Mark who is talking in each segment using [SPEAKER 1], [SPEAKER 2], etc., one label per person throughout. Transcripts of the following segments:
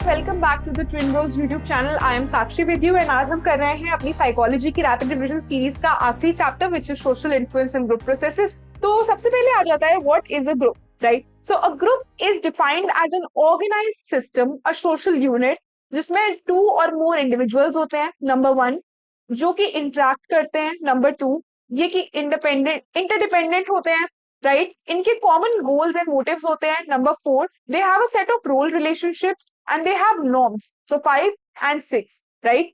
[SPEAKER 1] Welcome back to the Twin Rose YouTube channel. I am Sakshi with you and आज हम कर रहे हैं अपनी साइकोलॉजी की रैपिड रिवीजन सीरीज का आखिरी chapter which is social influence and group processes. तो सबसे पहले आ जाता है what is a group, right? So a group is defined as an organised system, a social unit जिसमें टू और मोर इंडिविजुअल्स होते हैं, नंबर वन, जो कि इंटरेक्ट करते हैं, नंबर टू, ये कि इंटरडिपेंडेंट होते हैं, राइट? इनके कॉमन गोल्स एंड मोटिव्स होते हैं, number four, they have a set of role relationships and they have norms, so 5 and 6, right?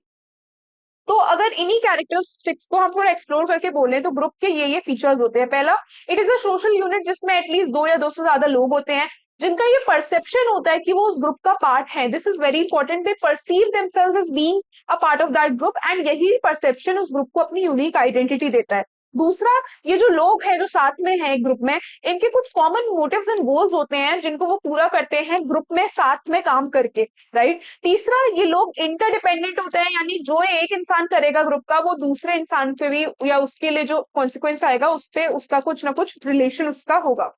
[SPEAKER 1] तो अगर इन्हीं कैरेक्टरिस्टिक्स को हम थोड़ा एक्सप्लोर करके बोले तो ग्रुप के ये फीचर्स होते हैं। पहला, it is a social unit जिसमें एटलीस्ट दो या दो से ज्यादा लोग होते हैं जिनका ये परसेप्शन होता है कि वो उस ग्रुप का पार्ट है। This is very important, they perceive themselves as being a part of that group and यही परसेप्शन उस ग्रुप को अपनी यूनिक आइडेंटिटी देता है। दूसरा, ये जो लोग हैं जो साथ में हैं ग्रुप में, इनके कुछ कॉमन मोटिव्स एंड गोल्स होते हैं जिनको वो पूरा करते हैं ग्रुप में साथ में काम करके, राइट? तीसरा, ये लोग इंटरडिपेंडेंट होते हैं, यानी जो एक इंसान करेगा ग्रुप का वो दूसरे इंसान पे भी या उसके लिए जो कॉन्सिक्वेंस आएगा उस पे उसका कुछ ना कुछ रिलेशन उसका होगा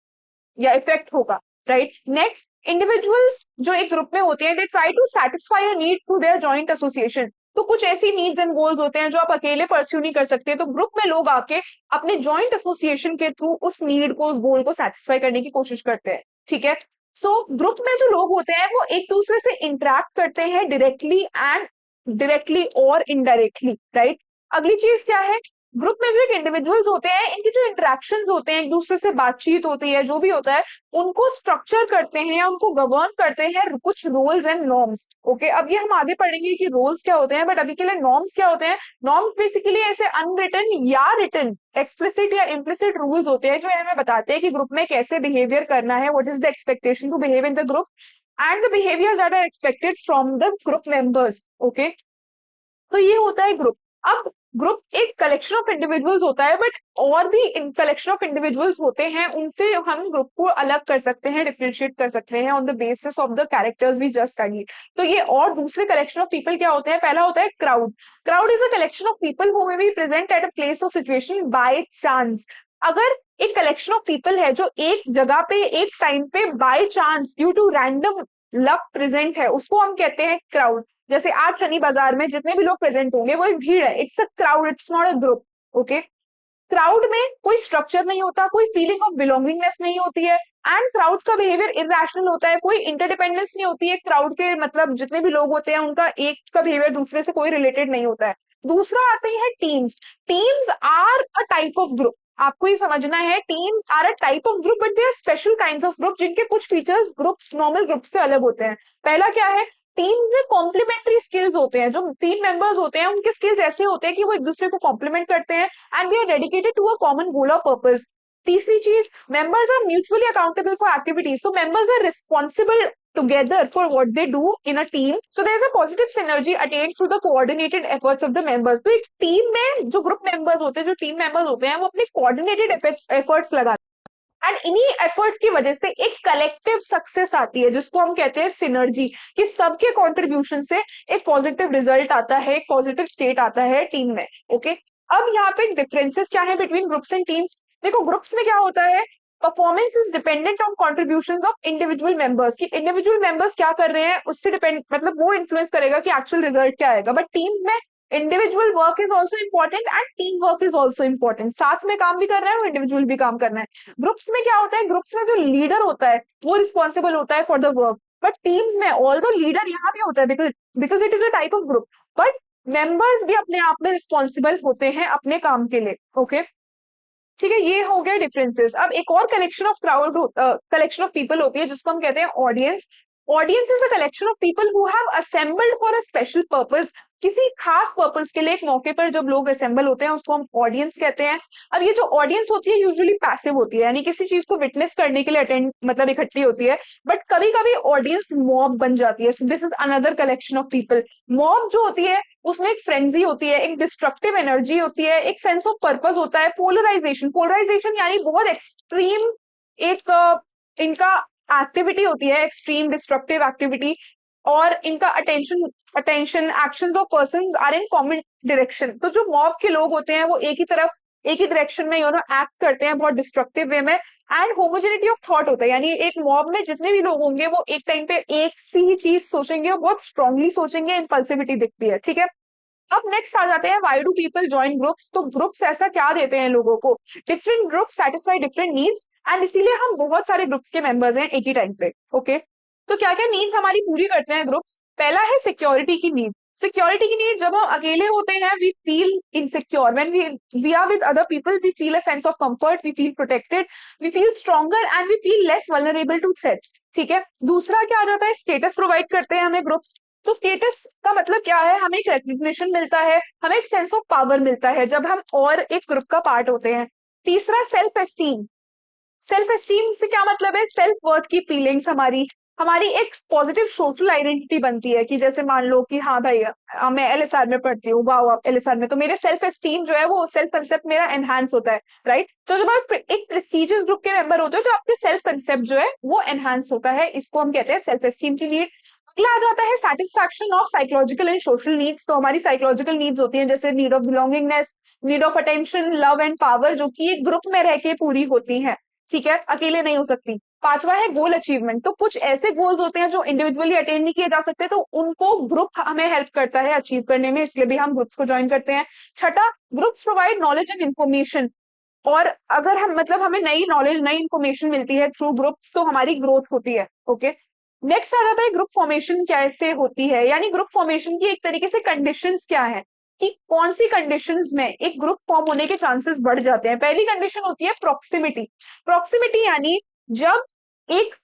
[SPEAKER 1] या इफेक्ट होगा, राइट? नेक्स्ट, इंडिविजुअल्स जो एक ग्रुप में होते हैं, they try to satisfy a need through their joint association. तो कुछ ऐसी नीड्स एंड गोल्स होते हैं जो आप अकेले परस्यू नहीं कर सकते, तो ग्रुप में लोग आके अपने जॉइंट एसोसिएशन के थ्रू उस नीड को, उस गोल को सेटिस्फाई करने की कोशिश करते हैं, ठीक है? सो ग्रुप में जो लोग होते हैं वो एक दूसरे से इंटरेक्ट करते हैं डायरेक्टली और इनडायरेक्टली, राइट? अगली चीज क्या है, ग्रुप में जो एक इंडिविजुअल्स होते हैं, इनके जो इंटरेक्शंस होते हैं, एक दूसरे से बातचीत होती है, जो भी होता है, उनको स्ट्रक्चर करते हैं या उनको गवर्न करते हैं कुछ रूल्स एंड नॉर्म्स। ओके, अब ये हम आगे पढ़ेंगे कि रूल्स क्या होते हैं, बट अभी के लिए नॉर्म्स क्या होते हैं। नॉर्म्स बेसिकली ऐसे अनरिटन या रिटन, एक्सप्लिसिट या इम्प्लिसिट रूल्स होते हैं जो हमें बताते हैं कि ग्रुप में कैसे बिहेवियर करना है, what is the expectation to behave in the group and the behaviours that are expected from the group members. Okay, तो ये होता है ग्रुप। अब ग्रुप एक कलेक्शन ऑफ इंडिविजुअल्स होता है, बट और भी कलेक्शन ऑफ इंडिविजुअल्स होते हैं, उनसे हम ग्रुप को अलग कर सकते हैं, डिफरेंशिएट कर सकते हैं on the basis of the characters we just studied. तो ये और दूसरे कलेक्शन ऑफ पीपल क्या होते हैं? पहला होता है crowd. Crowd is a collection of people who may be present at a place और सिचुएशन बाय चांस। अगर एक कलेक्शन ऑफ पीपल है जो एक जगह पे एक टाइम पे by chance due to random luck present है, उसको हम कहते हैं क्राउड। जैसे आज शनि बाजार में जितने भी लोग प्रेजेंट होंगे वो एक भीड़ है, it's a crowd, it's not a group. Okay, crowd में कोई स्ट्रक्चर नहीं होता, कोई फीलिंग ऑफ बिलोंगिंगनेस नहीं होती है एंड क्राउड्स का बिहेवियर इरेशनल होता है, कोई इंटरडिपेंडेंस नहीं होती है क्राउड के, मतलब जितने भी लोग होते हैं उनका एक का बिहेवियर दूसरे से कोई रिलेटेड नहीं होता है। दूसरा आते हैं teams. Teams are a type of group, आपको ये समझना है, teams are a type of group but they are special kinds of group जिनके कुछ फीचर्स ग्रुप्स नॉर्मल ग्रुप से अलग होते हैं। पहला क्या है, टीम में कॉम्प्लीमेंट्री स्किल्स होते हैं, जो टीम मेंबर्स होते हैं उनके स्किल्स ऐसे होते हैं कि वो एक दूसरे को कॉम्प्लीमेंट करते हैं and they are dedicated to a common goal और पर्पस। तीसरी चीज, members are mutually accountable for activities, so members are responsible together for what they do in a team, so there is a positive synergy attained through the coordinated efforts of the members। तो एक team में जो group members होते हैं, जो team members होते हैं, वो अपने कोऑर्डिनेटेड एफर्ट्स लगाते हैं एंड इन्हीं एफर्ट्स की वजह से एक कलेक्टिव सक्सेस आती है जिसको हम कहते हैं सिनर्जी, कि सबके कंट्रीब्यूशन से एक पॉजिटिव रिजल्ट आता है, एक पॉजिटिव स्टेट आता है टीम में। ओके, अब यहाँ पे डिफरेंसेस क्या है बिटवीन ग्रुप्स एंड टीम्स। देखो, ग्रुप्स में क्या होता है, performance is dependent on contribution of individual members, कि इंडिविजुअल मेंबर्स क्या कर रहे हैं उससे डिपेंड, मतलब वो इन्फ्लुएंस करेगा कि एक्चुअल रिजल्ट क्या आएगा। बट टीम में individual work is also important and team work is also important, साथ में काम भी कर रहा है और इंडिविजुअल भी काम करना है। ग्रुप्स में क्या होता है, ग्रुप्स में जो लीडर होता है वो रिस्पॉन्सिबल होता है for the work, but teams में ऑल्दो लीडर यहाँ भी होता है because it is a type of group, but members भी अपने आप में रिस्पॉन्सिबल होते हैं अपने काम के लिए। ओके, ठीक है, ये हो गया डिफरेंसेस। अब एक और collection of collection of people होती है जिसको हम कहते हैं audience. Audience is a collection of people who have assembled for a special purpose, किसी खास पर्पस के लिए एक मौके पर जब लोग असेंबल होते हैं उसको हम ऑडियंस कहते हैं। अब ये जो ऑडियंस होती है यूजुअली पैसिव होती है, यानी किसी चीज को विटनेस करने के लिए अटेंड मतलब इकट्ठी होती है, बट कभी कभी ऑडियंस मॉब बन जाती है। This is another collection of people. Mob जो होती है उसमें एक फ्रेंजी होती है, एक डिस्ट्रक्टिव एनर्जी होती है, एक सेंस ऑफ पर्पस होता है, पोलराइजेशन यानी बहुत एक्सट्रीम एक इनका एक्टिविटी होती है, एक्सट्रीम डिस्ट्रक्टिव एक्टिविटी, और इनका attention actions of persons are in common direction. तो जो मॉब के लोग होते हैं वो एक ही तरफ एक ही डायरेक्शन में एक्ट करते हैं बहुत डिस्ट्रक्टिव वे में। एंड होमोजेनिटी ऑफ थॉट होता है, यानी एक मॉब में जितने भी लोग होंगे वो एक टाइम पे एक सी ही चीज सोचेंगे और बहुत स्ट्रांगली सोचेंगे, इंपल्सिविटी दिखती है, ठीक है। अब नेक्स्ट आ जाते हैं why do people join groups. तो ग्रुप्स ऐसा क्या देते हैं लोगों को, different groups satisfy different needs, and इसीलिए हम बहुत सारे ग्रुप्स के मेंबर्स हैं एक ही टाइम पे, ओके। तो क्या क्या नीड्स हमारी पूरी करते हैं ग्रुप्स, पहला है सिक्योरिटी की नीड। सिक्योरिटी की नीड, जब हम अकेले होते हैं we feel insecure, when we are with other people we feel a sense of comfort, we feel protected, we feel stronger and we feel less vulnerable to threats, ठीक है। दूसरा क्या आ जाता है, स्टेटस प्रोवाइड करते हैं हमें ग्रुप्स। तो स्टेटस का मतलब क्या है, हमें एक रिकग्निशन मिलता है, हमें एक सेंस ऑफ पावर मिलता है जब हम और एक ग्रुप का पार्ट होते हैं। तीसरा सेल्फ एस्टीम। सेल्फ एस्टीम से क्या मतलब है, सेल्फ वर्थ की फीलिंग्स, हमारी हमारी एक पॉजिटिव सोशल आइडेंटिटी बनती है कि जैसे मान लो कि हाँ भाई मैं एलएसआर में पढ़ती हूँ, वाह एलएसआर में, तो मेरे सेल्फ एस्टीम जो है वो सेल्फ कंसेप्ट मेरा एनहांस होता है, राइट। तो जब आप एक प्रेस्टिजियस ग्रुप के मेंबर होते हो तो आपके सेल्फ कंसेप्ट जो है वो एनहांस होता है, इसको हम कहते हैं सेल्फ एस्टीम की नीड। अगला आ जाता है satisfaction of psychological and social needs. तो हमारी साइकोलॉजिकल नीड्स होती हैं जैसे need of belongingness, need of attention, love and power, जो कि एक ग्रुप में रह के पूरी होती हैं, ठीक है, अकेले नहीं हो सकती। पांचवा है गोल अचीवमेंट। तो कुछ ऐसे गोल्स होते हैं जो इंडिविजुअली अटेन नहीं किए जा सकते, तो उनको ग्रुप हमें हेल्प करता है अचीव करने में, इसलिए भी हम ग्रुप्स को ज्वाइन करते हैं। छठा, groups provide knowledge and information. और अगर हम मतलब हमें नई नॉलेज नई इन्फॉर्मेशन मिलती है थ्रू ग्रुप्स तो हमारी ग्रोथ होती है, ओके। नेक्स्ट आ जाता है ग्रुप फॉर्मेशन कैसे होती है, यानी ग्रुप फॉर्मेशन की एक तरीके से कंडीशंस क्या है, कि कौन सी कंडीशंस में एक ग्रुप फॉर्म होने के चांसेस बढ़ जाते हैं। पहली कंडीशन होती है प्रॉक्सिमिटी। प्रॉक्सिमिटी यानी जब एक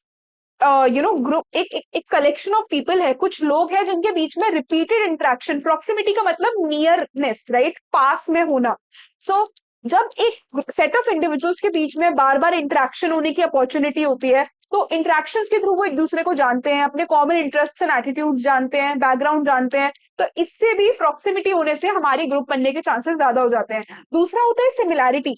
[SPEAKER 1] ग्रुप एक कलेक्शन ऑफ पीपल है, कुछ लोग हैं जिनके बीच में रिपीटेड इंटरेक्शन, प्रॉक्सिमिटी का मतलब नियरनेस, राइट, पास में होना। सो जब एक सेट ऑफ इंडिविजुअल्स के बीच में बार बार इंटरेक्शन होने की अपॉर्चुनिटी होती है, तो इंटरेक्शंस के थ्रू वो एक दूसरे को जानते हैं, अपने कॉमन इंटरेस्ट एंड एटीट्यूड जानते हैं, बैकग्राउंड जानते हैं, तो इससे भी प्रॉक्सिमिटी होने से हमारी ग्रुप बनने के चांसेस ज्यादा हो जाते हैं। दूसरा होता है सिमिलैरिटी,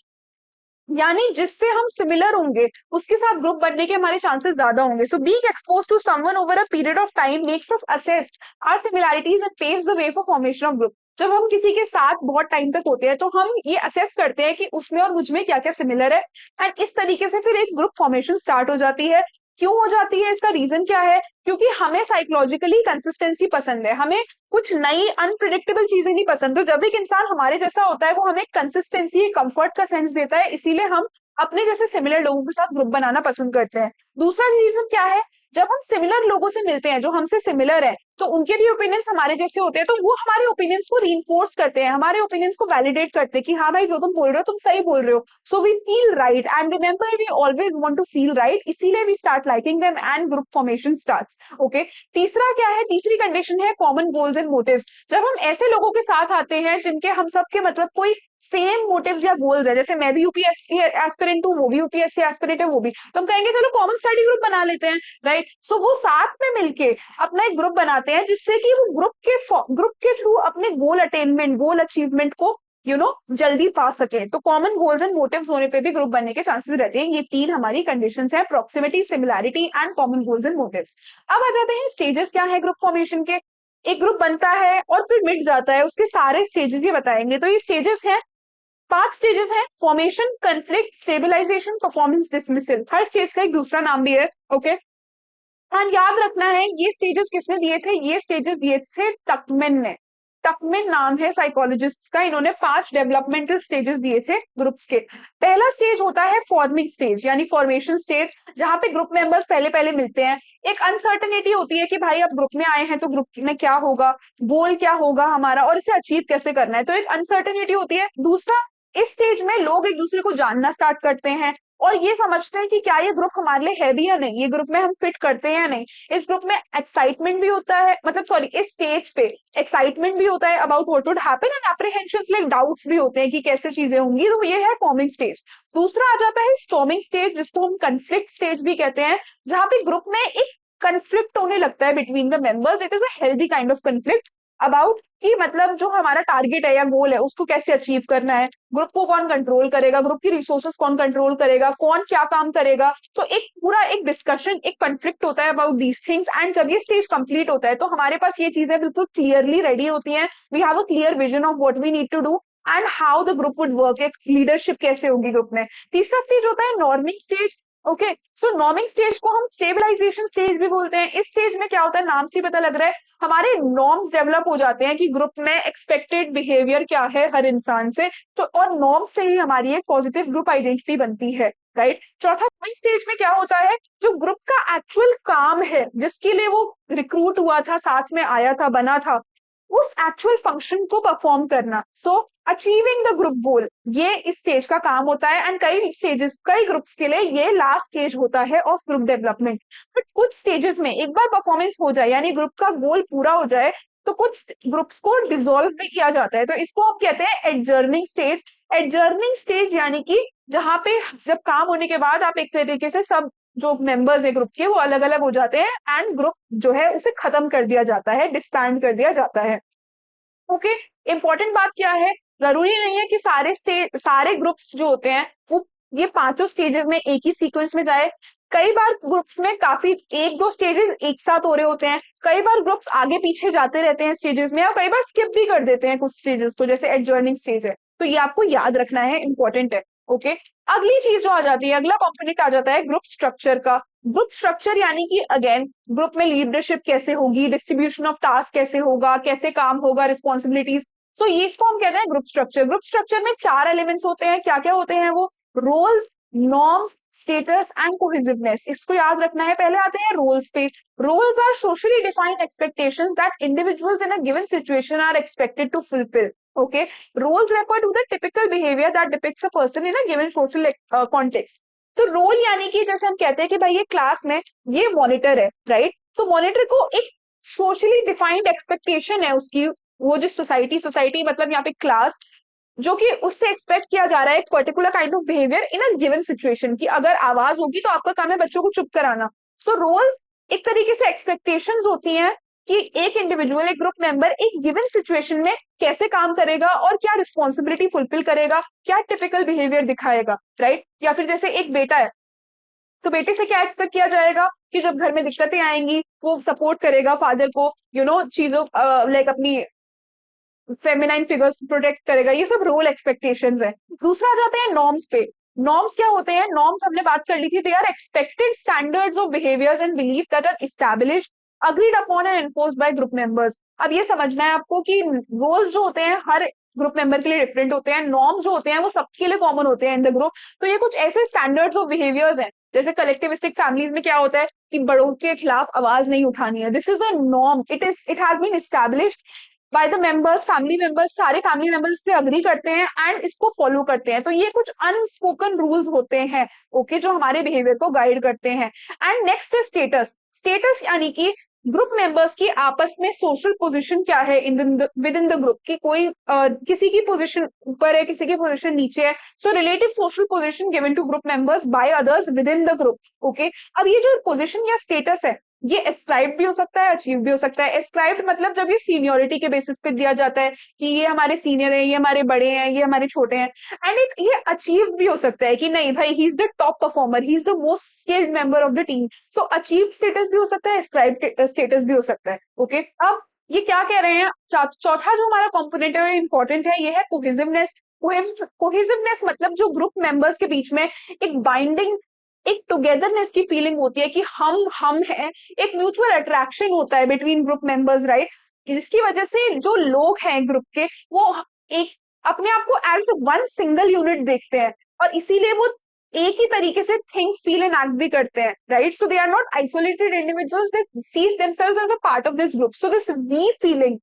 [SPEAKER 1] यानी जिससे हम सिमिलर होंगे उसके साथ ग्रुप बनने के हमारे चांसेस ज्यादा होंगे। So being exposed to someone over a period of time makes us assess our similarities and paves the way for formation of group. जब हम किसी के साथ बहुत टाइम तक होते हैं तो हम ये असेस करते हैं कि उसमें और मुझ में क्या क्या सिमिलर है, एंड इस तरीके से फिर एक ग्रुप फॉर्मेशन स्टार्ट हो जाती है। क्यों हो जाती है, इसका रीजन क्या है, क्योंकि हमें साइकोलॉजिकली कंसिस्टेंसी पसंद है, हमें कुछ नई अनप्रिडिक्टेबल चीजें नहीं पसंद। तो जब एक इंसान हमारे जैसा होता है वो हमें कंसिस्टेंसी कंफर्ट का सेंस देता है, इसीलिए हम अपने जैसे सिमिलर लोगों के साथ ग्रुप बनाना पसंद करते हैं। दूसरा रीजन क्या है, जब हम सिमिलर लोगों से मिलते हैं जो हमसे सिमिलर है, तो उनके भी ओपिनियंस हमारे जैसे होते हैं, तो वो हमारे ओपिनियंस को रीइंफोर्स करते हैं, हमारे ओपिनियंस को वैलिडेट करते हैं कि हाँ भाई जो तुम बोल रहे हो तुम सही बोल रहे हो। So we feel right, and remember we always want to feel right, इसीलिए we start liking them and group formation starts, okay. तीसरा क्या है, तीसरी कंडीशन है कॉमन गोल्स एंड मोटिव्स। जब हम ऐसे लोगों के साथ आते हैं जिनके हम सबके मतलब कोई सेम मोटिव्स या गोल्स है, जैसे मैं भी यूपीएससी एस्पिरेंट हूँ, वो भी यूपीएससी एस्पिरेंट है, वो भी, तो हम कहेंगे चलो कॉमन स्टडी ग्रुप बना लेते हैं, राइट। सो वो साथ में मिलके अपना एक ग्रुप बनाते हैं जिससे कि वो ग्रुप के थ्रू अपने गोल अटेनमेंट, गोल अचीवमेंट को जल्दी पा सके। तो कॉमन गोल्स एंड मोटिव्स होने पे भी ग्रुप बनने के चांसेस रहते हैं। ये तीन हमारी कंडीशंस है, proximity, similarity and common goals and motives. अब आ जाते हैं स्टेजेस क्या है ग्रुप फॉर्मेशन के। एक ग्रुप बनता है और फिर मिट जाता है, उसके सारे स्टेजेस ये बताएंगे। तो ये स्टेजेस हैं, 5 स्टेजेस हैं, formation, conflict, stabilization, performance, dismissal. हर स्टेज का एक दूसरा नाम भी है, ओके। और याद रखना है ये स्टेजेस किसने दिए थे, ये स्टेजेस दिए थे टकमैन ने। टकमैन नाम है साइकोलॉजिस्ट का, इन्होंने 5 डेवलपमेंटल स्टेजेस दिए थे ग्रुप्स के। पहला स्टेज होता है फॉर्मिंग स्टेज, यानी फॉर्मेशन स्टेज, जहां पे ग्रुप मेंबर्स पहले पहले मिलते हैं। एक अनसर्टेनिटी होती है कि भाई अब ग्रुप में आए हैं तो ग्रुप में क्या होगा, गोल क्या होगा हमारा, और इसे अचीव कैसे करना है, तो एक अनसर्टेनिटी होती है। दूसरा, इस स्टेज में लोग एक दूसरे को जानना स्टार्ट करते हैं और ये समझते हैं कि क्या ये ग्रुप हमारे लिए है भी या नहीं, ये ग्रुप में हम फिट करते हैं या नहीं। इस ग्रुप में एक्साइटमेंट भी होता है, मतलब सॉरी, इस स्टेज पे एक्साइटमेंट भी होता है about what would happen, and apprehensions like doubts भी होते हैं कि कैसे चीजें होंगी। तो ये है फॉर्मिंग स्टेज। दूसरा आ जाता है स्टॉर्मिंग स्टेज, जिसको हम कन्फ्लिक्ट स्टेज भी कहते हैं, जहां पे ग्रुप में एक कन्फ्लिक्ट होने लगता है between the members. It is a healthy kind of conflict about कि मतलब जो हमारा टारगेट है या गोल है उसको कैसे अचीव करना है, ग्रुप को कौन कंट्रोल करेगा, ग्रुप की रिसोर्सेस कौन कंट्रोल करेगा, कौन क्या काम करेगा। तो एक पूरा एक डिस्कशन, एक कॉन्फ्लिक्ट होता है अबाउट दीज थिंग्स। एंड जब ये स्टेज कंप्लीट होता है तो हमारे पास ये चीजें बिल्कुल क्लियरली रेडी होती हैं, we have a clear vision of what we need to do, and how the group would work, एक लीडरशिप कैसे होगी ग्रुप में। तीसरा स्टेज होता है norming stage. Okay, so norming stage को हम स्टेबलाइजेशन स्टेज भी बोलते हैं। इस स्टेज में क्या होता है, नाम से पता लग रहा है, हमारे नॉर्म्स डेवलप हो जाते हैं कि ग्रुप में एक्सपेक्टेड बिहेवियर क्या है हर इंसान से, तो और नॉर्म से ही हमारी एक पॉजिटिव ग्रुप आइडेंटिटी बनती है, राइट। चौथा स्टेज में क्या होता है, जो ग्रुप का एक्चुअल काम है जिसके लिए वो रिक्रूट हुआ था, साथ में आया था, बना था, उस एक्चुअल फंक्शन को परफॉर्म करना। सो अचीविंग द ग्रुप गोल, ये इस स्टेज का काम होता है। एंड कई ग्रुप्स के लिए ये लास्ट स्टेज होता है ऑफ ग्रुप डेवलपमेंट। बट कुछ स्टेजेस में एक बार परफॉर्मेंस हो जाए, यानी ग्रुप का गोल पूरा हो जाए, तो कुछ ग्रुप्स को डिसॉल्व भी किया जाता है, तो इसको हम कहते हैं एडजर्निंग स्टेज। एडजर्निंग स्टेज यानी कि जहां पे जब काम होने के बाद आप एक तरीके से सब जो मेंबर्स है ग्रुप के वो अलग अलग हो जाते हैं एंड ग्रुप जो है उसे खत्म कर दिया जाता है, डिस्बैंड कर दिया जाता है। ओके, इंपॉर्टेंट बात क्या है, जरूरी नहीं है कि सारे ग्रुप्स जो होते हैं वो ये पांचों स्टेजेस में एक ही सीक्वेंस में जाए। कई बार ग्रुप्स में काफी एक दो स्टेजेस एक साथ हो रहे होते हैं, कई बार ग्रुप्स आगे पीछे जाते रहते हैं स्टेजेस में, और कई बार स्किप भी कर देते हैं कुछ स्टेजेस को, जैसे एडजॉर्निंग स्टेज है, तो ये आपको याद रखना है, इंपॉर्टेंट है। ओके, अगली चीज जो आ जाती है, अगला कंपोनेंट आ जाता है ग्रुप स्ट्रक्चर का। ग्रुप स्ट्रक्चर यानी कि अगेन ग्रुप में लीडरशिप कैसे होगी, डिस्ट्रीब्यूशन ऑफ टास्क कैसे होगा, कैसे काम होगा, रिस्पॉन्सिबिलिटीज। सो ये इसको हम कहते हैं ग्रुप स्ट्रक्चर। ग्रुप स्ट्रक्चर में चार एलिमेंट्स होते हैं, क्या क्या होते हैं वो, roles, norms, status and cohesiveness. इसको याद रखना है। पहले आते हैं रोल्स पे। Roles are socially defined expectations that individuals in a given situation are expected to fulfil. Okay, roles refer to the typical behaviour that depicts a person in a given social context. तो role यानी कि जैसे हम कहते हैं कि भाई ये क्लास में ये मॉनिटर है, राइट, तो मॉनिटर को एक सोशली डिफाइंड एक्सपेक्टेशन है उसकी, वो जो सोसाइटी मतलब यहाँ पे क्लास, जो कि उससे एक्सपेक्ट किया जा रहा है एक particular kind of behaviour in a given situation की। अगर आवाज होगी तो आपका काम है बच्चों को चुप कराना। सो रोल्स एक तरीके से एक्सपेक्टेशंस होती हैं कि एक इंडिविजुअल, एक ग्रुप मेंबर एक गिवन सिचुएशन में कैसे काम करेगा और क्या रिस्पॉन्सिबिलिटी फुलफिल करेगा, क्या टिपिकल बिहेवियर दिखाएगा, राइट। या फिर जैसे एक बेटा है, तो बेटे से क्या एक्सपेक्ट किया जाएगा कि जब घर में दिक्कतें आएंगी वो सपोर्ट करेगा फादर को, चीजों लाइक अपनी फेमिनाइन फिगर्स प्रोटेक्ट करेगा। ये सब रोल एक्सपेक्टेशंस है। दूसरा आ जाते हैं नॉर्म्स पे। नॉर्म्स क्या होते हैं, नॉर्म्स हमने बात कर ली थी, they are expected standards of behaviours and belief that are established, agreed upon and enforced by group members. अब ये समझना है आपको कि रोल्स जो होते हैं हर ग्रुप मेंबर के लिए डिफरेंट होते हैं, नॉर्म्स जो होते हैं वो सबके लिए कॉमन होते हैं इन द ग्रुप। तो ये कुछ ऐसे स्टैंडर्ड्स ऑफ बिहेवियर्स हैं, जैसे कलेक्टिविस्टिक फैमिलीज में क्या होता है कि बड़ों के खिलाफ आवाज नहीं उठानी है, this is a norm, it has been established by the members, family members, सारे फैमिली मेंबर्स से अग्री करते हैं एंड इसको फॉलो करते हैं। तो ये कुछ अनस्पोकन रूल्स होते हैं, ओके, जो हमारे बिहेवियर को गाइड करते हैं। एंड नेक्स्ट है स्टेटस। स्टेटस यानी कि ग्रुप मेंबर्स की आपस में सोशल पोजीशन क्या है विद इन द ग्रुप, की कोई किसी की पोजीशन ऊपर है, किसी की पोजीशन नीचे है। So relative social position given to group members by others within the group. Okay, अब ये जो पोजीशन या स्टेटस है ये एस्क्राइब भी हो सकता है, अचीव भी हो सकता है। एस्क्राइब मतलब जब ये सीनियोरिटी के बेसिस पे दिया जाता है कि ये हमारे सीनियर है, ये हमारे बड़े हैं, ये हमारे छोटे हैं। एंड एक ये अचीव भी हो सकता है कि नहीं भाई he is the top performer, he is the most skilled member of the team. So achieve status भी हो सकता है, एस्क्राइब स्टेटस भी हो सकता है। ओके, अब ये क्या कह रहे हैं, चौथा जो हमारा कॉम्पोनेंट है इंपॉर्टेंट है, ये है कोहेसिवनेस। कोहेसिवनेस मतलब जो ग्रुप मेंबर्स के बीच में एक बाइंडिंग, एक टुगेदरनेस की फीलिंग होती है कि हम हैं, एक म्यूचुअल अट्रैक्शन होता है बिटवीन ग्रुप मेंबर्स, राइट, जिसकी वजह से जो लोग हैं ग्रुप के वो एक अपने आप को एज वन सिंगल यूनिट देखते हैं और इसीलिए वो एक ही तरीके से थिंक फील एंड एक्ट भी करते हैं, right. So they are not isolated individuals, they see themselves as a part of this group. So this we feeling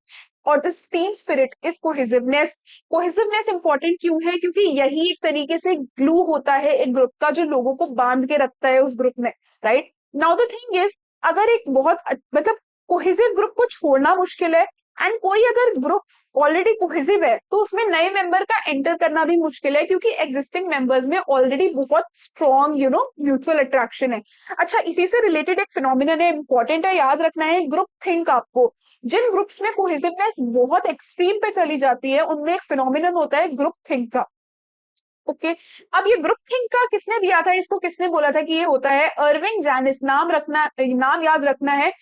[SPEAKER 1] और this team spirit is cohesiveness. Cohesiveness important क्यों है, क्योंकि यही एक तरीके से ग्लू होता है एक ग्रुप का, जो लोगों को बांध के रखता है उस ग्रुप में, right. Now the thing is, अगर एक बहुत मतलब कोहेसिव ग्रुप को छोड़ना मुश्किल है, एंड कोई अगर ग्रुप ऑलरेडी कोहेसिव है तो उसमें नए मेंबर का एंटर करना भी मुश्किल है, क्योंकि एग्जिस्टिंग मेंबर्स में ऑलरेडी बहुत स्ट्रॉन्ग म्यूचुअल अट्रैक्शन है। अच्छा, इसी से रिलेटेड एक फिनोमिनन है, इंपॉर्टेंट है, याद रखना है, ग्रुप थिंक। आपको जिन ग्रुप्स में कोहेसिवनेस बहुत एक्सट्रीम पे चली जाती है उनमें एक फिनोमिनन होता है ग्रुप थिंक का। ओके, अब ये ग्रुप थिंक का किसने दिया था, इसको किसने बोला था कि ये होता है, अर्विंग जैनिस। नाम याद रखना है,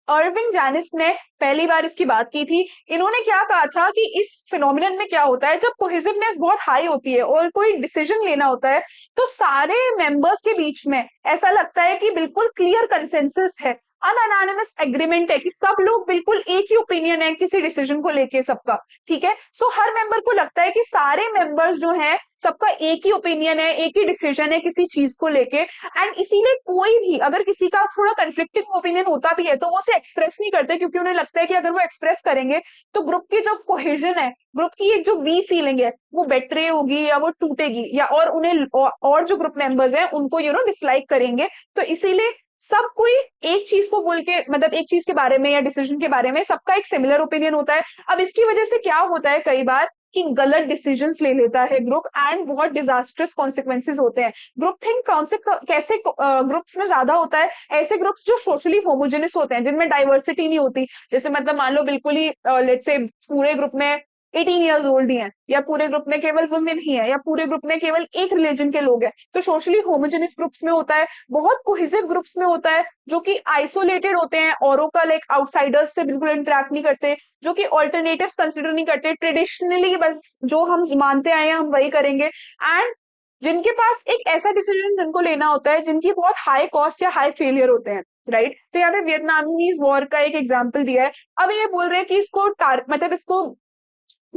[SPEAKER 1] अर्विंग जैनिस ने पहली बार इसकी बात की थी। इन्होंने क्या कहा था कि इस फिनोमिनन में क्या होता है, जब कोहेसिवनेस बहुत हाई होती है और कोई डिसीजन लेना होता है तो सारे मेंबर्स के बीच में ऐसा लगता है कि बिल्कुल क्लियर कंसेंसस है, अनअनानिमस एग्रीमेंट है, कि सब लोग बिल्कुल एक ही ओपिनियन है किसी डिसीजन को लेके सबका। ठीक है, सो हर मेंबर को लगता है कि सारे मेंबर्स जो हैं सबका एक ही ओपिनियन है, एक ही डिसीजन है किसी चीज को लेके। एंड इसीलिए कोई भी अगर किसी का थोड़ा कंफ्लिक्टिंग ओपिनियन होता भी है तो वो उसे एक्सप्रेस नहीं करते, क्योंकि उन्हें लगता है कि अगर वो एक्सप्रेस करेंगे तो ग्रुप की जो कोहेजन है, ग्रुप की एक जो वी फीलिंग है, वो बेटरे होगी या वो टूटेगी, या और उन्हें और जो ग्रुप मेंबर्स हैं उनको डिसलाइक करेंगे। तो इसीलिए सब कोई एक चीज को बोल के, मतलब एक चीज के बारे में या डिसीजन के बारे में सबका एक सिमिलर ओपिनियन होता है। अब इसकी वजह से क्या होता है कई बार कि गलत डिसीजंस ले लेता है ग्रुप एंड बहुत डिजास्टर्स कॉन्सिक्वेंसेज होते हैं। ग्रुप थिंक कौन से कैसे ग्रुप्स में ज्यादा होता है, ऐसे ग्रुप्स जो सोशली होमोजेनस होते हैं, जिनमें डाइवर्सिटी नहीं होती। जैसे मतलब मान लो बिल्कुल ही लेट्स से पूरे ग्रुप में 18 ईयर्स ओल्ड ही हैं, या पूरे ग्रुप में केवल वुमेन ही है, या पूरे ग्रुप में केवल एक रिलीजन के लोग हैं, तो सोशली होमोजेनस ग्रुप्स में होता है। बहुत कोहेसिव ग्रुप्स में होता है जो कि आइसोलेटेड होते हैं, औरों का लाइक आउटसाइडर्स से बिल्कुल इंटरेक्ट नहीं करते, जो कि ऑल्टरनेटिव्स कंसिडर नहीं करते, ट्रेडिशनली बस जो हम मानते आए हैं हम वही करेंगे। एंड जिनके पास एक ऐसा डिसीजन जिनको लेना होता है जिनकी बहुत हाई कॉस्ट या हाई फेलियर होते हैं, राइट। तो यहाँ पे वियतनामीज वॉर का एक एग्जाम्पल दिया है। अब ये बोल रहे हैं कि इसको मतलब इसको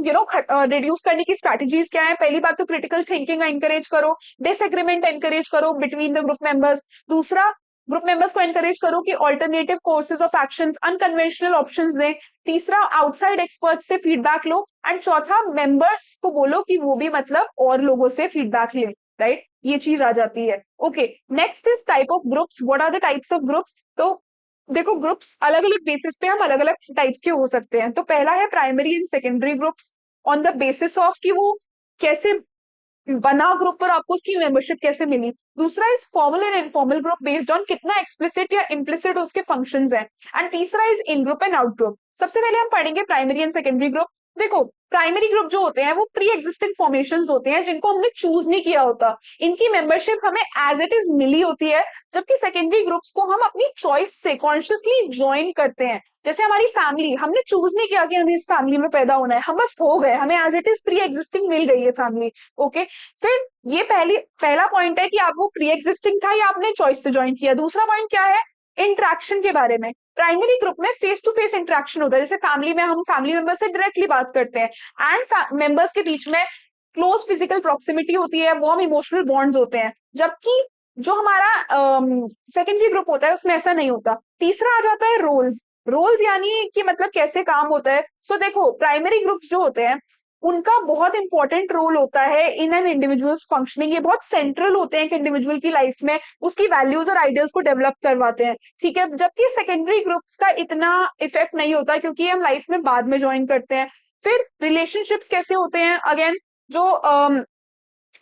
[SPEAKER 1] रिड्यूस करने की स्ट्रैटेजीज क्या है। पहली बात तो क्रिटिकल थिंकिंग एनकरेज करो, डिसएग्रीमेंट एनकरेज करो बिटवीन द ग्रुप मेंबर्स। दूसरा, ग्रुप मेंबर्स को एनकरेज करो कि alternative courses of actions, unconventional options दें। तीसरा, आउटसाइड एक्सपर्ट्स से फीडबैक लो। एंड चौथा, मेंबर्स को बोलो कि वो भी मतलब और लोगों से फीडबैक लें, राइट। ये चीज आ जाती है। Okay, next is type of groups. What are the types of groups? तो देखो, ग्रुप्स अलग अलग बेसिस पे हम अलग अलग टाइप्स के हो सकते हैं। तो पहला है primary and secondary groups, on the basis of कि वो कैसे बना ग्रुप, पर आपको उसकी मेंबरशिप कैसे मिली। दूसरा is formal and informal group, based on कितना एक्सप्लिसिट या इम्प्लिसिट उसके फंक्शंस हैं। एंड तीसरा is in group and out group. सबसे पहले हम पढ़ेंगे प्राइमरी एंड सेकेंडरी ग्रुप। देखो, प्राइमरी ग्रुप जो होते हैं वो प्री एग्जिस्टिंग फॉर्मेशंस होते हैं जिनको हमने चूज नहीं किया होता, इनकी मेंबरशिप हमें एज इट इज मिली होती है। जबकि सेकेंडरी ग्रुप्स को हम अपनी चॉइस से कॉन्शियसली ज्वाइन करते हैं। जैसे हमारी फैमिली, हमने चूज नहीं किया कि हमें इस फैमिली में पैदा होना है, हम बस हो गए, हमें as it is pre existing मिल गई है फैमिली। ओके, फिर ये पहला पॉइंट है कि आपको प्री एग्जिस्टिंग था या आपने चॉइस से ज्वाइन किया। दूसरा पॉइंट क्या है? इंटरेक्शन के बारे में। प्राइमरी ग्रुप में फेस टू फेस इंटरेक्शन होता है, जैसे फैमिली में हम फैमिली मेंबर से डायरेक्टली बात करते हैं, एंड मेंबर्स के बीच में क्लोज फिजिकल प्रॉक्सिमिटी होती है, वार्म इमोशनल बॉन्ड्स होते हैं। जबकि जो हमारा सेकेंडरी ग्रुप होता है उसमें ऐसा नहीं होता। तीसरा आ जाता है रोल्स। रोल्स यानी कि मतलब कैसे काम होता है। सो देखो, प्राइमरी ग्रुप जो होते हैं उनका बहुत इंपॉर्टेंट रोल होता है इन एन इंडिविजुअल्स फंक्शनिंग। ये बहुत सेंट्रल होते हैं एक इंडिविजुअल की लाइफ में, उसकी वैल्यूज और आइडियल्स को डेवलप करवाते हैं। ठीक है, जबकि सेकेंडरी ग्रुप्स का इतना इफेक्ट नहीं होता क्योंकि हम लाइफ में बाद में ज्वाइन करते हैं। फिर रिलेशनशिप्स कैसे होते हैं? अगेन, जो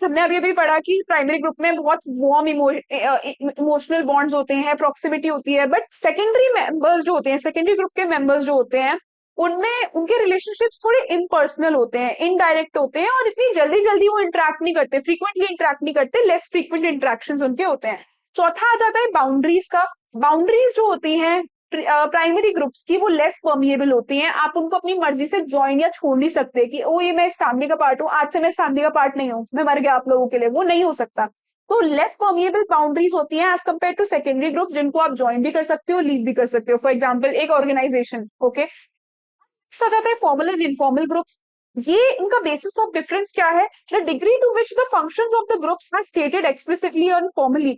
[SPEAKER 1] हमने अभी अभी पढ़ा कि प्राइमरी ग्रुप में बहुत वार्म इमोशनल बॉन्ड्स होते हैं, प्रॉक्सिमिटी होती है। बट सेकेंडरी मेंबर्स जो होते हैं, सेकेंडरी ग्रुप के मेंबर्स जो होते हैं, उनमें उनके रिलेशनशिप्स थोड़े इम्पर्सनल होते हैं, इनडायरेक्ट होते हैं, और इतनी जल्दी जल्दी वो इंटरेक्ट नहीं करते, फ्रीक्वेंटली इंटरेक्ट नहीं करते, लेस फ्रीक्वेंट इंटरेक्शन उनके होते हैं। चौथा आ जाता है बाउंड्रीज का। बाउंड्रीज जो होती हैं प्राइमरी ग्रुप्स की, वो लेस परमिएबल होती हैं। आप उनको अपनी मर्जी से ज्वाइन या छोड़ नहीं सकते कि ओ ये मैं इस फैमिली का पार्ट हूँ, आज से मैं इस फैमिली का पार्ट नहीं हूँ, मैं मर गया आप लोगों के लिए, वो नहीं हो सकता। तो लेस परमिएबल बाउंड्रीज होती हैं as compare to secondary groups, जिनको आप ज्वाइन भी कर सकते हो, लीव भी कर सकते हो। फॉर एग्जाम्पल, एक ऑर्गेनाइजेशन। ओके, आ जाता है फॉर्मल एंड इनफॉर्मल ग्रुप्स। ये इनका बेसिस ऑफ डिफरेंस क्या है? The degree to which the functions of the groups are stated explicitly और फॉर्मली।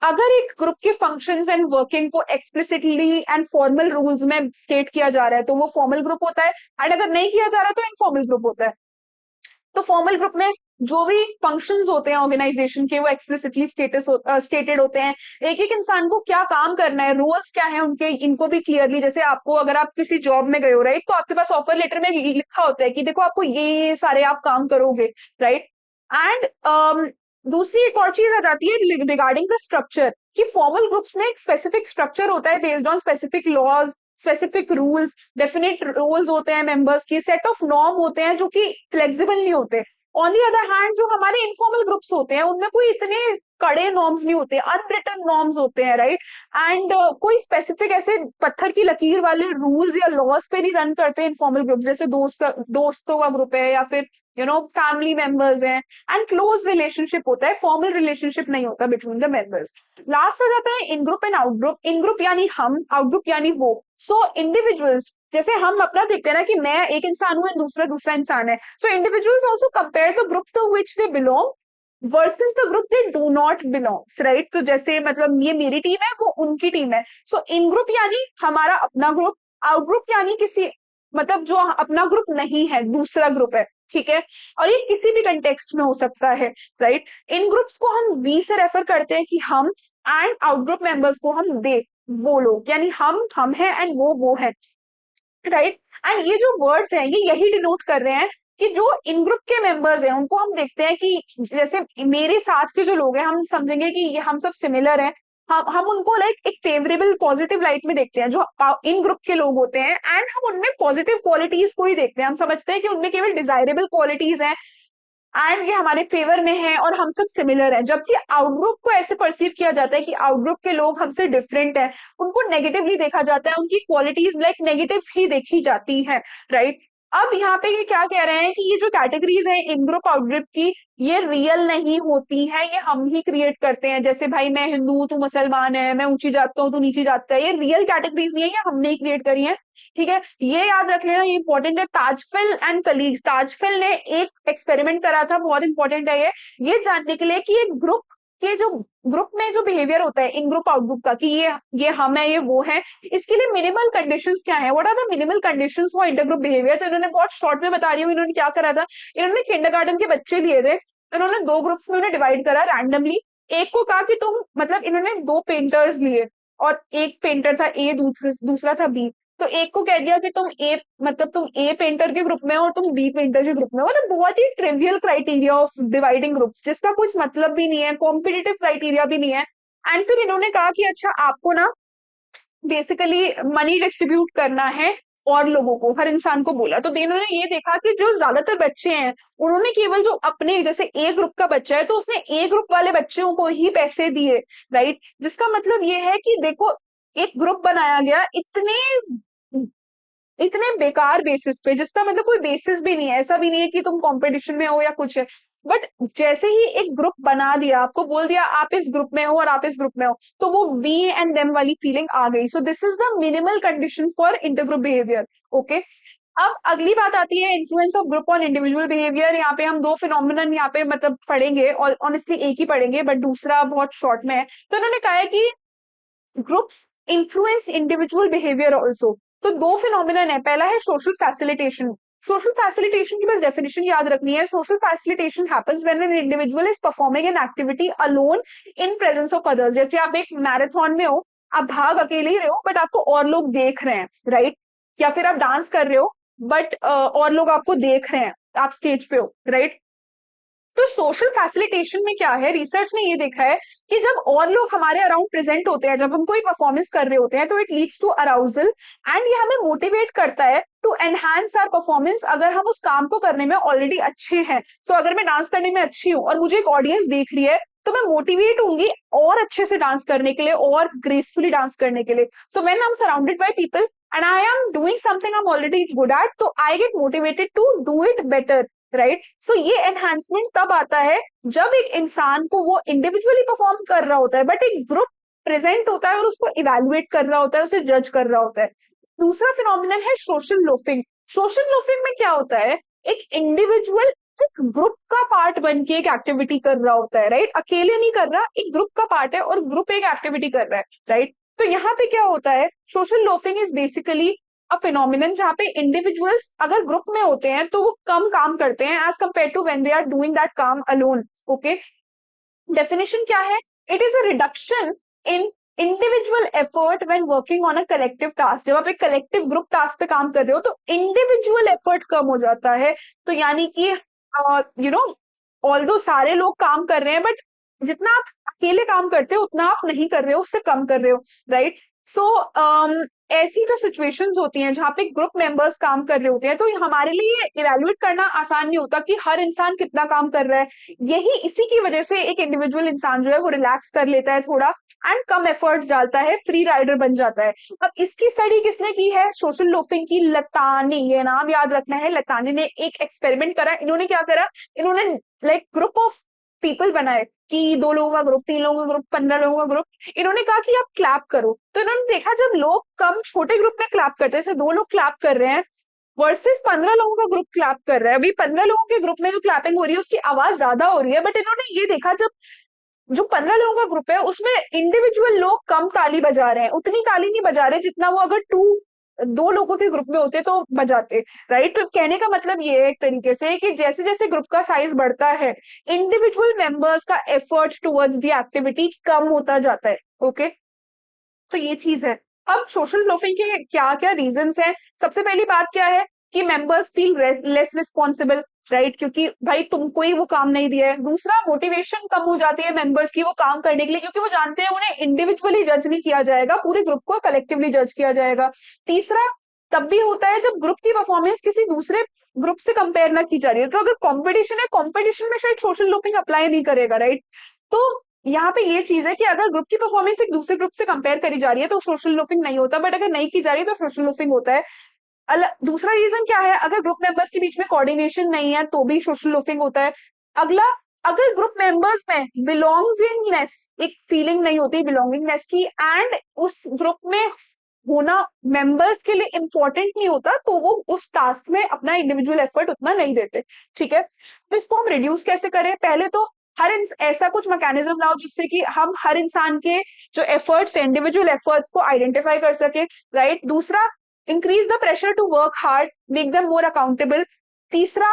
[SPEAKER 1] अगर एक ग्रुप के फंक्शंस एंड वर्किंग को एक्सप्लिसिटली एंड फॉर्मल रूल्स में स्टेट किया जा रहा है तो वो फॉर्मल ग्रुप होता है, एंड अगर नहीं किया जा रहा तो इनफॉर्मल ग्रुप होता है। तो फॉर्मल ग्रुप में जो भी फंक्शंस होते हैं ऑर्गेनाइजेशन के, वो एक्सप्लिसिटली स्टेटेड होते हैं। एक एक इंसान को क्या काम करना है, रोल्स क्या है उनके, इनको भी क्लियरली, जैसे आपको अगर आप किसी जॉब में गए हो, राइट, तो आपके पास ऑफर लेटर में लिखा होता है कि देखो आपको ये सारे आप काम करोगे, राइट। एंड दूसरी एक और चीज आ जाती है रिगार्डिंग द स्ट्रक्चर, कि फॉर्मल ग्रुप्स में एक स्पेसिफिक स्ट्रक्चर होता है based on specific laws, specific rules, definite roles होते हैं मेंबर्स के, सेट ऑफ नॉर्म होते हैं जो कि फ्लेक्सिबल नहीं होते। ऑन दी अदर हैंड जो हमारे इनफॉर्मल ग्रुप्स होते हैं उनमें कोई इतने कड़े नॉर्म्स नहीं होते, अनरिटन नॉर्म्स होते हैं, राइट। एंड कोई स्पेसिफिक ऐसे पत्थर की लकीर वाले रूल्स या लॉज पे नहीं रन करते इनफॉर्मल ग्रुप, जैसे दोस्तों का ग्रुप है या फिर फैमिली मेंबर्स हैं। एंड क्लोज रिलेशनशिप होता है, फॉर्मल रिलेशनशिप नहीं होता बिटवीन द मेंबर्स। लास्ट आ जाता है in group and out group. In group यानी हम, आउट ग्रुप यानी वो। सो इंडिविजुअल्स, जैसे हम अपना देखते हैं ना कि मैं एक इंसान हूँ दूसरा दूसरा इंसान है, so individuals also compare the group to which they belong versus the group they do not belongs, right. तो जैसे मतलब ये मेरी टीम है, वो उनकी टीम है। सो इन ग्रुप यानी हमारा अपना ग्रुप, आउट ग्रुप यानी किसी मतलब जो अपना ग्रुप नहीं है, दूसरा ग्रुप है, ठीक है। और ये किसी भी कंटेक्स्ट में हो सकता है, राइट। इन ग्रुप्स को हम वी से रेफर करते हैं कि हम, एंड आउट ग्रुप मेंबर्स को हम दे, वो लोग, यानी हम है एंड वो है, राइट। एंड ये जो वर्ड्स हैं ये यही डिनोट कर रहे हैं कि जो इन ग्रुप के मेंबर्स हैं उनको हम देखते हैं कि जैसे मेरे साथ के जो लोग हैं हम समझेंगे कि ये हम सब सिमिलर हैं। हम उनको लाइक एक फेवरेबल पॉजिटिव लाइट में देखते हैं जो इन ग्रुप के लोग होते हैं, एंड हम उनमें पॉजिटिव क्वालिटीज को ही देखते हैं। हम समझते हैं कि उनमें केवल डिजायरेबल क्वालिटीज हैं एंड ये हमारे फेवर में है और हम सब सिमिलर हैं। जबकि आउटग्रुप को ऐसे परसीव किया जाता है कि आउटग्रुप के लोग हमसे डिफरेंट हैं, उनको नेगेटिवली देखा जाता है, उनकी क्वालिटीज लाइक नेगेटिव ही देखी जाती है, राइट। अब यहाँ पे ये क्या कह रहे हैं कि ये जो कैटेगरीज है इन ग्रुप आउट ग्रुप की, ये रियल नहीं होती है, ये हम ही क्रिएट करते हैं। जैसे भाई मैं हिंदू हूँ, तू मुसलमान है, मैं ऊंची जात का हूँ, तू नीची जात का है, ये रियल कैटेगरीज नहीं है, ये हमने ही क्रिएट करी है, ठीक है। ये याद रख लेना, ये इंपॉर्टेंट है। ताजफिल एंड कलीग्स, ताजफिल ने एक एक्सपेरिमेंट करा था, बहुत इंपॉर्टेंट है ये जानने के लिए कि एक ग्रुप के जो ग्रुप में जो बिहेवियर होता है इन ग्रुप आउट ग्रुप का, कि ये हम है, ये वो है, इसके लिए मिनिमल कंडीशंस क्या है, what are the minimal conditions for inter group behaviour. तो इन्होंने बहुत शॉर्ट में बता रही हूँ, इन्होंने क्या करा था, इन्होंने किंडरगार्टन के बच्चे लिए थे, इन्होंने दो ग्रुप्स में उन्हें डिवाइड करा रैंडमली। एक को कहा कि तुम मतलब इन्होंने दो पेंटर्स लिए और एक पेंटर था ए, दूसरा था बी। तो एक को कह दिया कि तुम ए मतलब तुम ए पेंटर के ग्रुप में हो और तुम बी पेंटर के ग्रुप में हो। मतलब बहुत ही trivial criteria of dividing groups, जिसका कुछ मतलब भी नहीं है, कॉम्पिटिटिव क्राइटेरिया भी नहीं है। एंड फिर इन्होंने कहा कि अच्छा आपको ना बेसिकली मनी डिस्ट्रीब्यूट करना है और लोगों को, हर इंसान को बोला। तो इन्होंने ये देखा कि जो ज्यादातर बच्चे हैं उन्होंने केवल जो अपने जैसे ए ग्रुप का बच्चा है तो उसने ए ग्रुप वाले बच्चों को ही पैसे दिए, राइट। जिसका मतलब ये है कि देखो एक ग्रुप बनाया गया इतने इतने बेकार बेसिस पे, जिसका मतलब कोई बेसिस भी नहीं है। ऐसा भी नहीं है कि तुम कंपटीशन में हो या कुछ है, बट जैसे ही एक ग्रुप बना दिया, आपको बोल दिया आप इस ग्रुप में हो और आप इस ग्रुप में हो, तो वो वी एंड देम वाली फीलिंग आ गई। So this is the minimal condition for intergroup behaviour, okay. अब अगली बात आती है influence of group on individual behaviour. यहाँ पे हम दो फिनोमिनन यहाँ पे मतलब पढ़ेंगे, और ऑनेस्टली एक ही पढ़ेंगे बट दूसरा बहुत शॉर्ट में है। तो उन्होंने कहा है कि groups influence individual behaviour also. तो दो फिनोमिनन है, पहला है सोशल फैसिलिटेशन। सोशल फैसिलिटेशन की बस डेफिनेशन याद रखनी है। Social facilitation happens when an individual is performing an activity alone in presence of others. जैसे आप एक मैराथन में हो, आप भाग अकेले ही रहे हो बट आपको और लोग देख रहे हैं, राइट। या फिर आप डांस कर रहे हो बट और लोग आपको देख रहे हैं, आप स्टेज पे हो, राइट। तो सोशल फैसिलिटेशन में क्या है, रिसर्च ने ये देखा है कि जब और लोग हमारे अराउंड प्रेजेंट होते हैं, जब हम कोई परफॉर्मेंस कर रहे होते हैं, तो it leads to arousal and ये हमें मोटिवेट करता है टू एनहांस आवर परफॉर्मेंस। अगर हम उस काम को करने में ऑलरेडी अच्छे हैं, तो अगर मैं डांस करने में अच्छी हूँ और मुझे एक ऑडियंस देख रही है, तो मैं मोटिवेट होंगी और अच्छे से डांस करने के लिए और ग्रेसफुली डांस करने के लिए। So when I am surrounded by people and I am doing something I am already good at, तो I get motivated to do it better, right. So ये एनहांसमेंट तब आता है जब एक इंसान को वो इंडिविजुअली परफॉर्म कर रहा होता है बट एक ग्रुप प्रेजेंट होता है और उसको इवेलुएट कर रहा होता है, उसे जज कर रहा होता है। दूसरा फिनोमिनन है सोशल लोफिंग। सोशल लोफिंग में क्या होता है, एक इंडिविजुअल एक ग्रुप का पार्ट बन के एक एक्टिविटी कर रहा होता है, राइट। अकेले नहीं कर रहा, एक ग्रुप का पार्ट है और ग्रुप एक एक्टिविटी कर रहा है, राइट। तो यहाँ पे क्या होता है, social loafing is basically a phenomenon जहाँ पे इंडिविजुअल्स अगर ग्रुप में होते हैं तो वो कम काम करते हैं as compare to when they are doing that काम अलोन, ओके। डेफिनेशन क्या है, it is a reduction in individual effort when working on a collective task. जब आप एक कलेक्टिव ग्रुप टास्क पे काम कर रहे हो तो इंडिविजुअल एफर्ट कम हो जाता है। तो यानी कि यू नो ऑल्दो सारे लोग काम कर रहे हैं बट जितना आप अकेले काम करते हो उतना आप नहीं कर रहे हो, उससे कम कर रहे हो, राइट। सो ऐसी जो सिचुएशंस होती हैं जहाँ पे ग्रुप मेंबर्स काम कर रहे होते हैं, तो हमारे लिए इवेल्युएट करना आसान नहीं होता कि हर इंसान कितना काम कर रहा है। यही इसी की वजह से एक इंडिविजुअल इंसान जो है वो रिलैक्स कर लेता है थोड़ा एंड कम एफर्ट्स डालता है, फ्री राइडर बन जाता है। अब इसकी स्टडी किसने की है? सोशल लोफिंग की लतानी, ये नाम याद रखना है। लतानी ने एक एक्सपेरिमेंट करा। इन्होंने क्या करा, इन्होंने लाइक ग्रुप ऑफ पीपल बनाए कि 2 लोगों का ग्रुप, 3 लोगों का ग्रुप, 15 लोगों का ग्रुप। इन्होंने कहा कि आप क्लैप करो, तो इन्होंने देखा जब लोग कम छोटे ग्रुप में क्लैप करते हैं, जैसे 2 लोग क्लैप कर रहे हैं वर्सेस 15 लोगों का ग्रुप क्लैप कर रहा है, अभी 15 लोगों के ग्रुप में जो क्लैपिंग हो रही है उसकी आवाज ज्यादा हो रही है, बट इन्होंने ये देखा जब जो 15 लोगों का ग्रुप है उसमें इंडिविजुअल लोग कम ताली बजा रहे हैं, उतनी ताली नहीं बजा रहे जितना वो अगर 2 लोगों के ग्रुप में होते तो बजाते। राइट, तो कहने का मतलब ये है एक तरीके से कि जैसे जैसे ग्रुप का साइज बढ़ता है, इंडिविजुअल मेंबर्स का एफर्ट टुवर्ड्स द एक्टिविटी कम होता जाता है। ओके, तो ये चीज है। अब सोशल ब्लॉफिंग के क्या क्या रीजंस हैं? सबसे पहली बात क्या है कि members feel less responsible, right, क्योंकि भाई तुमको ही वो काम नहीं दिया है। दूसरा, मोटिवेशन कम हो जाती है मेंबर्स की वो काम करने के लिए, क्योंकि वो जानते हैं उन्हें इंडिविजुअली जज नहीं किया जाएगा, पूरे ग्रुप को कलेक्टिवली जज किया जाएगा। तीसरा, तब भी होता है जब ग्रुप की परफॉर्मेंस किसी दूसरे ग्रुप से कंपेयर ना की जा रही है, तो अगर कंपटीशन है, कंपटीशन में शायद सोशल लोफिंग अप्लाई नहीं करेगा। राइट, तो यहाँ पे ये चीज है कि अगर ग्रुप की परफॉर्मेंस एक दूसरे ग्रुप से कंपेयर करी जा रही है तो सोशल लूफिंग नहीं होता, बट अगर नहीं की जा रही है तो सोशल लूफिंग होता है। दूसरा रीजन क्या है? अगर ग्रुप मेंबर्स के बीच में कोऑर्डिनेशन नहीं है तो भी सोशल लूफिंग होता है। अगला, अगर ग्रुप मेंबर्स में बिलोंगिंगनेस, एक फीलिंग नहीं होती बिलोंगिंगनेस की, एंड उस ग्रुप में होना मेंबर्स के लिए इंपॉर्टेंट नहीं होता, तो वो उस टास्क में अपना इंडिविजुअल एफर्ट उतना नहीं देते। ठीक है, तो इसको हम रिड्यूस कैसे करें? पहले तो ऐसा कुछ मैकेनिज्म लाओ जिससे कि हम हर इंसान के जो एफर्ट्स है, इंडिविजुअल एफर्ट्स को आइडेंटिफाई कर सके। राइट, दूसरा, increase the pressure to work hard, make them more accountable. तीसरा,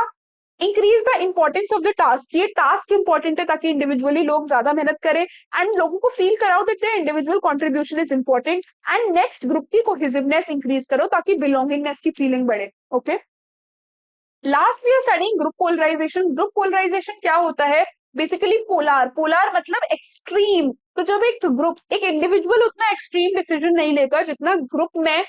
[SPEAKER 1] increase the importance of the task, ये टास्क इंपॉर्टेंट है ताकि इंडिविजुअली लोग ज्यादा मेहनत करें, एंड लोगों को फील कराओ that their individual contribution is important. And next, group की कोहेसिवनेस इंक्रीज करो ताकि बिलोंगिंगनेस की फीलिंग बढ़े। Okay, last we are studying group polarisation. Group polarisation क्या होता है? बेसिकली पोलार, पोलार मतलब एक्सट्रीम। तो जब एक ग्रुप, एक इंडिविजुअल उतना एक्सट्रीम डिसीजन नहीं लेगा जितना ग्रुप में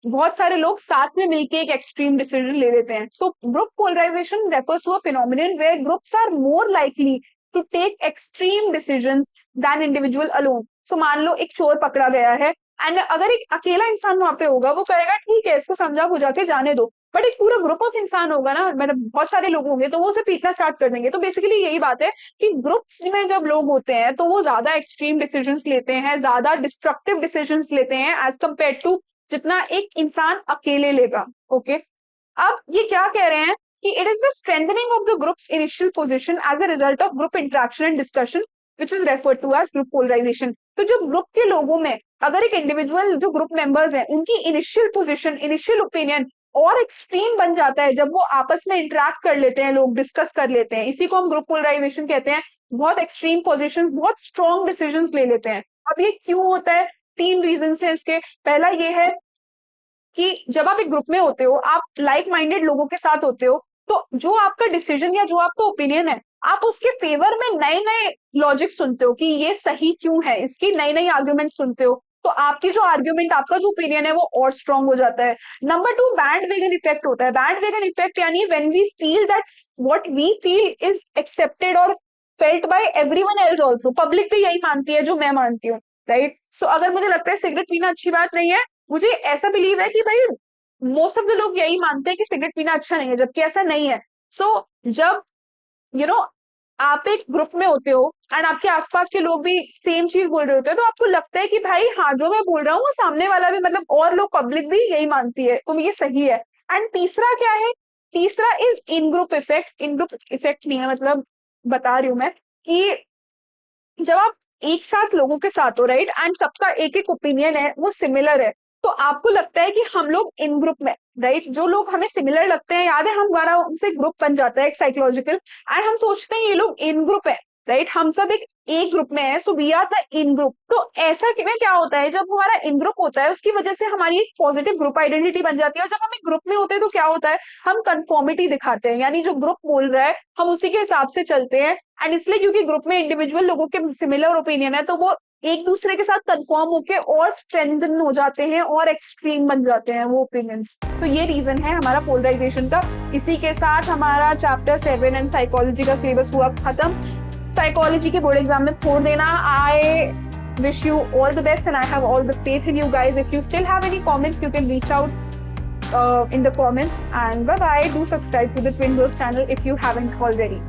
[SPEAKER 1] बहुत सारे लोग साथ में मिलकर एक एक्सट्रीम डिसीजन ले लेते हैं। So group polarisation refers to a phenomenon where groups are more likely to take extreme decisions than individual alone. So मान लो एक चोर पकड़ा गया है, एंड अगर एक अकेला इंसान वहां पे होगा वो कहेगा ठीक है इसको समझा बुझा के जाने दो, बट एक पूरा ग्रुप ऑफ इंसान होगा ना, मतलब बहुत सारे लोग होंगे, तो वो उसे पीटना स्टार्ट कर देंगे। तो बेसिकली यही बात है कि ग्रुप्स में जब लोग होते हैं तो वो ज्यादा एक्सट्रीम डिसीजंस लेते हैं, ज्यादा डिस्ट्रक्टिव डिसीजंस लेते हैं एज कम्पेयर टू जितना एक इंसान अकेले लेगा। ओके, अब ये क्या कह रहे हैं कि it is the strengthening of the group's initial position as a result of group interaction and discussion which is referred to as group polarisation. तो जो ग्रुप के लोगों में अगर एक इंडिविजुअल जो ग्रुप मेंबर्स हैं उनकी इनिशियल पोजीशन, इनिशियल ओपिनियन और एक्सट्रीम बन जाता है जब वो आपस में इंटरेक्ट कर लेते हैं, लोग डिस्कस कर लेते हैं, इसी को हम ग्रुप पोलराइजेशन कहते हैं। बहुत एक्सट्रीम पोजीशन, बहुत स्ट्रॉन्ग डिसीजंस ले लेते हैं। अब ये क्यों होता है? 3 रीजन है इसके। पहला ये है कि जब आप एक ग्रुप में होते हो, आप लाइक माइंडेड लोगों के साथ होते हो, तो जो आपका डिसीजन या जो आपका ओपिनियन है, आप उसके फेवर में नए नए लॉजिक सुनते हो कि ये सही क्यों है, इसकी नई नई आर्ग्यूमेंट सुनते हो, तो आपकी जो आर्ग्यूमेंट, आपका जो ओपिनियन है वो और स्ट्रांग हो जाता है। नंबर 2, बैंड वेगन इफेक्ट होता है। बैंड वेगन इफेक्ट यानी when we feel that what we feel is accepted और felt by everyone else also. Public भी यही मानती है जो मैं मानती हूँ। राइट, सो अगर मुझे लगता है सिगरेट पीना अच्छी बात नहीं है, मुझे ऐसा बिलीव है कि भाई मोस्ट ऑफ द लोग यही मानते हैं कि सिगरेट पीना अच्छा नहीं है, जबकि ऐसा नहीं है। सो जब यू नो आप एक ग्रुप में होते हो एंड आपके आसपास के लोग भी सेम चीज बोल रहे होते हैं, तो आपको लगता है कि भाई हाँ जो मैं बोल रहा हूँ वो सामने वाला भी, मतलब और लोग, पब्लिक भी यही मानती है, तो ये सही है। एंड तीसरा क्या है? तीसरा is in group effect. In group effect नहीं है, मतलब बता रही हूँ मैं कि जब आप एक साथ लोगों के साथ हो, राइट, एंड सबका एक एक ओपिनियन है वो सिमिलर है, तो आपको लगता है कि हम लोग इन ग्रुप में, राइट, जो लोग हमें सिमिलर लगते हैं, याद है हमारा उनसे ग्रुप बन जाता है एक साइकोलॉजिकल, एंड हम सोचते हैं ये लोग इन ग्रुप है, राइट, हम सब एक ग्रुप में है, so we are the in group. तो ऐसा में क्या होता है, जब हमारा इन ग्रुप होता है उसकी वजह से हमारी एक पॉजिटिव ग्रुप आइडेंटिटी बन जाती है, और जब हम एक ग्रुप में होते हैं तो क्या होता है, हम कंफॉर्मिटी दिखाते हैं, यानी जो ग्रुप बोल रहा है हम उसी के हिसाब से चलते हैं। एंड इसलिए क्योंकि ग्रुप में इंडिविजुअल लोगों के सिमिलर ओपिनियन है, तो वो एक दूसरे के साथ कंफर्म होके और स्ट्रेंथन हो जाते हैं और एक्सट्रीम बन जाते हैं वो ओपिनियंस। तो ये रीजन है हमारा पोलराइजेशन का। इसी के साथ हमारा चैप्टर 7 एंड साइकोलॉजी का सिलेबस हुआ खत्म। साइकोलॉजी के बोर्ड एग्जाम में छोड़ देना। आई wish you all the best and I have all the faith in you guys. If you still have any comments, you can reach out in the comments, and bye bye. Do subscribe to the Twin Bros channel if you haven't already.